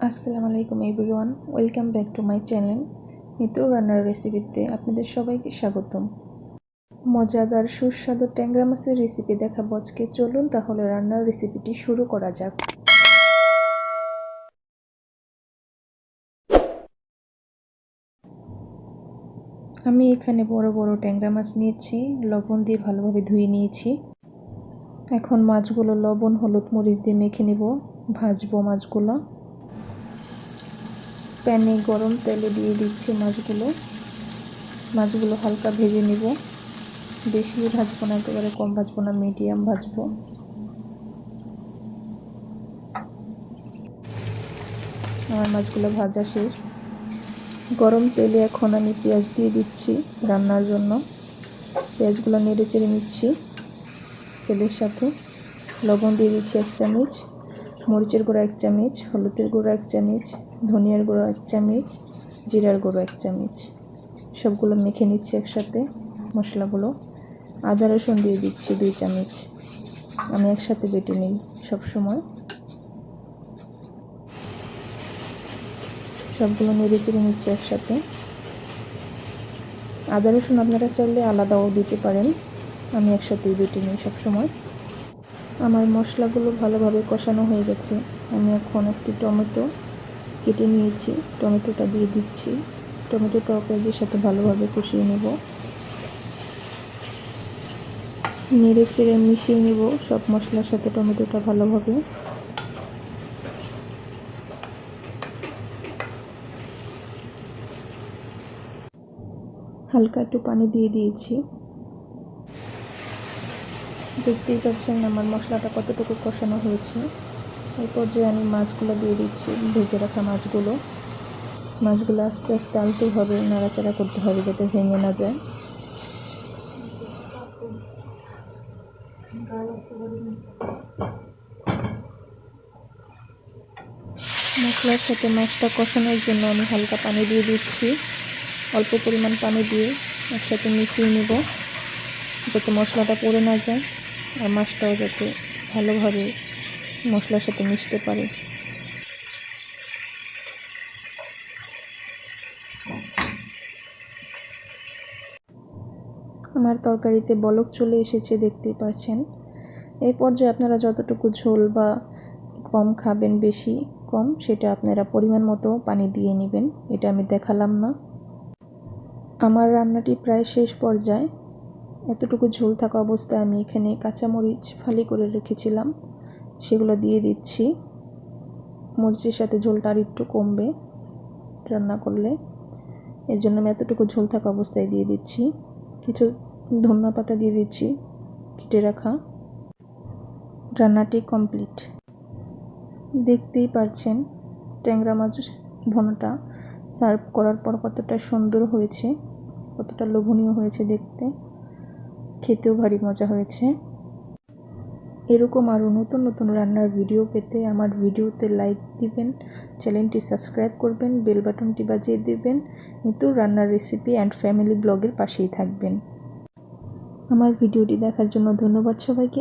আসসালামু আলাইকুম everyone, welcome back to my channel Mitra রান্নার রেসিপিতে আপনাদের সবাইকে স্বাগতম। মজাদার সুস্বাদু ট্যাংরা মাছের রেসিপি দেখাবো আজকে। চলুন তাহলে রান্নার রেসিপিটি শুরু করা যাক। আমি এখানে বড় বড় ট্যাংরা মাছ নিয়েছি, লবণ দিয়ে ভালোভাবে ধুয়ে নিয়েছি। এখন মাছগুলো লবণ হলুদ মরিচ দিয়ে মেখে নিব, ভাজবো মাছগুলো। প্যানে গরম তেলে দিয়ে দিচ্ছি মাছগুলো হালকা ভেজে নিব। বেশি ভাজবো না, একেবারে কম ভাজবো না, মিডিয়াম ভাজবো। আমার মাছগুলো ভাজা শেষ। গরম তেলে এখন আমি পেঁয়াজ দিয়ে দিচ্ছি রান্নার জন্য। পেঁয়াজগুলো নেড়ে চেড়ে নিচ্ছি তেলের সাথে। লবণ দিয়ে দিচ্ছি 1 চামচ, মরিচের গুঁড়া 1 চামচ, হলুদের গুঁড়া 1 চামচ, ধনিয়ার গুঁড়া 1 চামচ, জিরার গুঁড়ো 1 চামচ। সবগুলো মেখে নিচ্ছি একসাথে মশলাগুলো। আদা রসুন দিয়ে দিচ্ছি 2 চামচ। আমি একসাথে বেটে নিই সবসময়। সবগুলো নেড়ে চেড়ে নিচ্ছি একসাথে। আদা রসুন আপনারা চাইলে আলাদাও দিতে পারেন, আমি একসাথেই বেটে নিই সবসময়। আমার মশলাগুলো ভালোভাবে কষানো হয়ে গেছে। আমি এখন একটি টমেটো কেটে নিয়েছি, টমেটোটা দিয়ে দিচ্ছি। টমেটোটাও পেঁয়াজের সাথে ভালোভাবে কষিয়ে নেব, নেড়ে চেড়ে মিশিয়ে নেব সব মশলার সাথে টমেটোটা ভালোভাবে। হালকা একটু পানি দিয়ে দিয়েছি। দেখতেই পাচ্ছেন আমার মশলাটা কতটুকু কষানো হয়েছে। এই পর্যায়ে আমি মাছগুলো দিয়ে দিচ্ছি, ভেজে রাখা মাছগুলো আস্তে আস্তে আলতোভাবে নাড়াচাড়া করতে হবে যাতে ভেঙে না যায়। মশলার সাথে মাছটা কষানোর জন্য আমি হালকা পানি দিয়ে দিচ্ছি। অল্প পরিমাণ পানি দিয়ে একসাথে মিশিয়ে নেব যাতে মশলাটা পড়ে না যায় আর মাছটাও যাতে ভালোভাবে মশলার সাথে মিশতে পারে। আমার তরকারিতে বলক চলে এসেছে, দেখতেই পাচ্ছেন। এই পর্যায়ে আপনারা যতটুকু ঝোল বা কম খাবেন, বেশি কম সেটা আপনারা পরিমাণ মতো পানি দিয়ে নেবেন, এটা আমি দেখালাম না। আমার রান্নাটি প্রায় শেষ পর্যায়ে। এতটুকু ঝোল থাকা অবস্থায় আমি এখানে কাঁচামরিচ ফালি করে রেখেছিলাম, সেগুলো দিয়ে দিচ্ছি। মরিচের সাথে ঝোলটা আর একটু কমবে রান্না করলে, এর জন্য আমি এতটুকু ঝোল থাকা অবস্থায় দিয়ে দিচ্ছি। কিছু ধনিয়া পাতা দিয়ে দিচ্ছি কেটে রাখা। রান্নাটি কমপ্লিট। দেখতেই পাচ্ছেন ট্যাংরা মাছ ভুনাটা সার্ভ করার পর কতটা সুন্দর হয়েছে, কতটা লোভনীয় হয়েছে দেখতে, খেতেও ভারী মজা হয়েছে। এরকম আরও নতুন নতুন রান্নার ভিডিও পেতে আমার ভিডিওতে লাইক দিবেন, চ্যানেলটি সাবস্ক্রাইব করবেন, বেল বাটনটি বাজিয়ে দিবেন। নতুন রান্নার রেসিপি অ্যান্ড ফ্যামিলি ব্লগের পাশেই থাকবেন। আমার ভিডিওটি দেখার জন্য ধন্যবাদ সবাইকে।